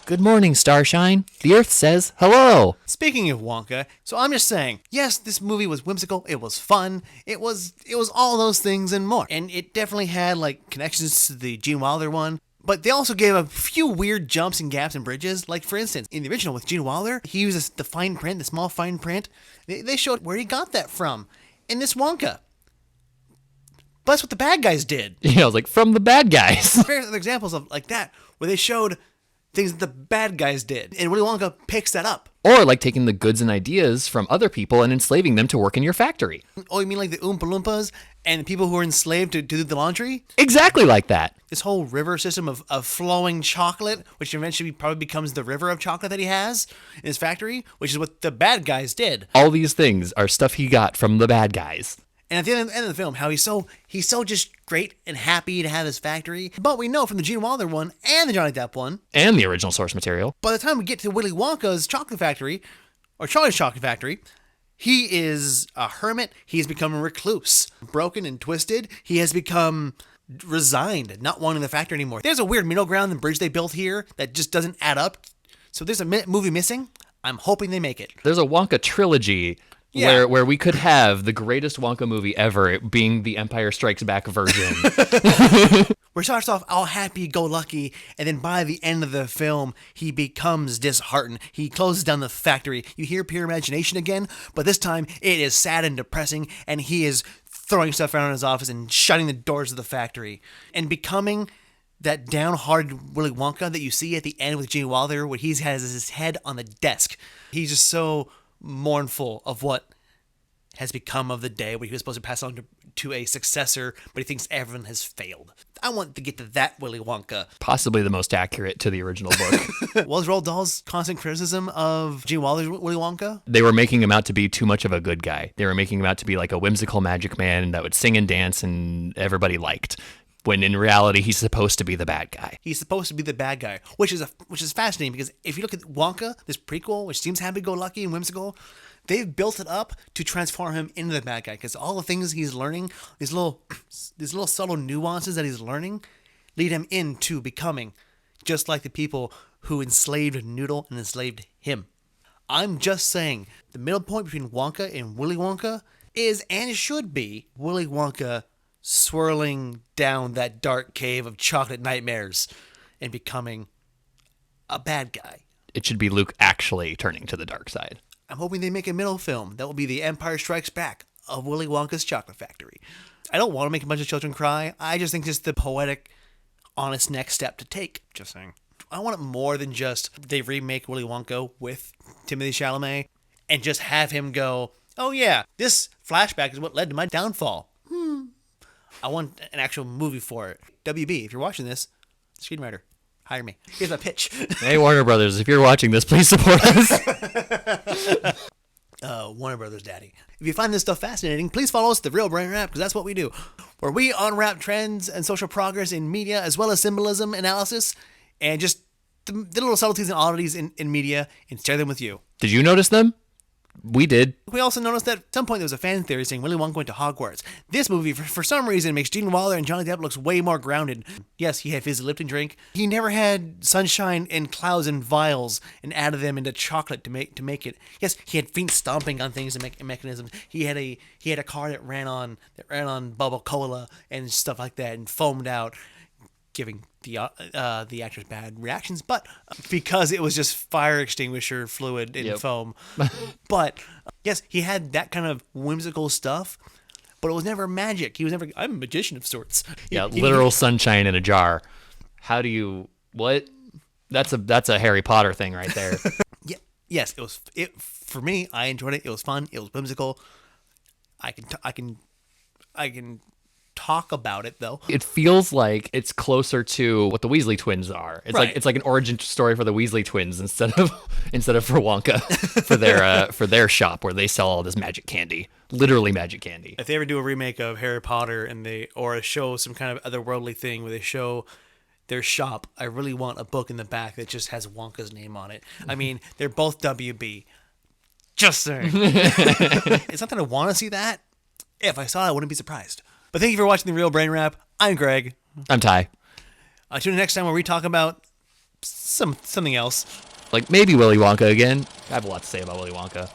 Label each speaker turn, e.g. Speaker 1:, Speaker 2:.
Speaker 1: Good morning, Starshine. The Earth says hello.
Speaker 2: Speaking of Wonka, so I'm just saying, yes, this movie was whimsical, it was fun, it was all those things and more. And it definitely had like connections to the Gene Wilder one. But they also gave a few weird jumps and gaps and bridges. Like, for instance, in the original with Gene Wilder, he uses the fine print, the small fine print. They showed where he got that from in this Wonka. But that's what the bad guys did.
Speaker 1: Yeah, I was like, from the bad guys.
Speaker 2: There's other examples of like that, where they showed things that the bad guys did. And Willy Wonka picks that up.
Speaker 1: Or like taking the goods and ideas from other people and enslaving them to work in your factory.
Speaker 2: Oh, you mean like the Oompa Loompas and the people who were enslaved to do the laundry?
Speaker 1: Exactly like that.
Speaker 2: This whole river system of flowing chocolate, which eventually probably becomes the river of chocolate that he has in his factory, which is what the bad guys did.
Speaker 1: All these things are stuff he got from the bad guys.
Speaker 2: And at the end of the film, how he's so just great and happy to have his factory. But we know from the Gene Wilder one and the Johnny Depp one,
Speaker 1: And the original source material.
Speaker 2: by the time we get to Willy Wonka's chocolate factory, or Charlie's chocolate factory, he is a hermit. He has become a recluse, broken and twisted. He has become resigned, not wanting the factory anymore. There's a weird middle ground, the bridge they built here, that just doesn't add up. So there's a movie missing. I'm hoping they make it.
Speaker 1: There's a Wonka trilogy where we could have the greatest Wonka movie ever, it being the Empire Strikes Back version.
Speaker 2: Where it starts off all happy-go-lucky, and then by the end of the film, he becomes disheartened. He closes down the factory. You hear pure imagination again, but this time it is sad and depressing, and he is throwing stuff around in his office and shutting the doors of the factory. And becoming that downhearted Willy Wonka that you see at the end with Gene Wilder, where he has his head on the desk. He's just so mournful of what has become of the day where he was supposed to pass on to a successor, but he thinks everyone has failed. I want to get to that Willy Wonka.
Speaker 1: Possibly the most accurate to the original book.
Speaker 2: Was Roald Dahl's constant criticism of Gene Wilder's Willy Wonka?
Speaker 1: They were making him out to be too much of a good guy. They were making him out to be like a whimsical magic man that would sing and dance and everybody liked. When in reality, he's supposed to be the bad guy.
Speaker 2: He's supposed to be the bad guy, which is fascinating because if you look at Wonka, this prequel, which seems happy-go-lucky and whimsical, they've built it up to transform him into the bad guy because all the things he's learning, these little subtle nuances that he's learning, lead him into becoming just like the people who enslaved Noodle and enslaved him. I'm just saying, the middle point between Wonka and Willy Wonka is, and should be, Willy Wonka swirling down that dark cave of chocolate nightmares and becoming a bad guy.
Speaker 1: It should be Luke actually turning to the dark side.
Speaker 2: I'm hoping they make a middle film that will be The Empire Strikes Back of Willy Wonka's Chocolate Factory. I don't want to make a bunch of children cry. I just think it's the poetic, honest next step to take. Just saying. I want it more than just they remake Willy Wonka with Timothée Chalamet and just have him go, oh yeah, this flashback is what led to my downfall. I want an actual movie for it. WB, if you're watching this, screenwriter, hire me. Here's my pitch.
Speaker 1: Hey, Warner Brothers, if you're watching this, please support us.
Speaker 2: Warner Brothers daddy. If you find this stuff fascinating, please follow us at The Real Brain Wrap, because that's what we do, where we unwrap trends and social progress in media, as well as symbolism analysis, and just the little subtleties and oddities in media, and share them with you.
Speaker 1: Did you notice them? We did.
Speaker 2: We also noticed that at some point there was a fan theory saying Willy Wonka went to Hogwarts. This movie, for some reason, makes Gene Wilder and Johnny Depp looks way more grounded. Yes, he had fizzy Lipton drink. He never had sunshine and clouds and vials and added them into chocolate to make it. Yes, he had feet stomping on things and mechanisms. He had a car that ran on bubble cola and stuff like that and foamed out, giving the actors bad reactions, but because it was just fire extinguisher fluid and foam. But yes, he had that kind of whimsical stuff, but it was never magic. He was never, I'm a magician of sorts.
Speaker 1: Literal sunshine in a jar. How do you, what? That's a Harry Potter thing right there.
Speaker 2: Yes, for me, I enjoyed it. It was fun. It was whimsical. I can talk about it though.
Speaker 1: It feels like it's closer to what the Weasley twins are. It's like an origin story for the Weasley twins instead of for Wonka for their shop where they sell all this magic candy, literally magic candy.
Speaker 2: If they ever do a remake of Harry Potter or a show some kind of otherworldly thing where they show their shop, I really want a book in the back that just has Wonka's name on it. I mean, they're both WB. Just saying. It's not that I want to see that. If I saw it, I wouldn't be surprised. But thank you for watching The Real Brain Wrap. I'm Greg.
Speaker 1: I'm Ty.
Speaker 2: Tune in next time where we talk about something else.
Speaker 1: Like maybe Willy Wonka again. I have a lot to say about Willy Wonka.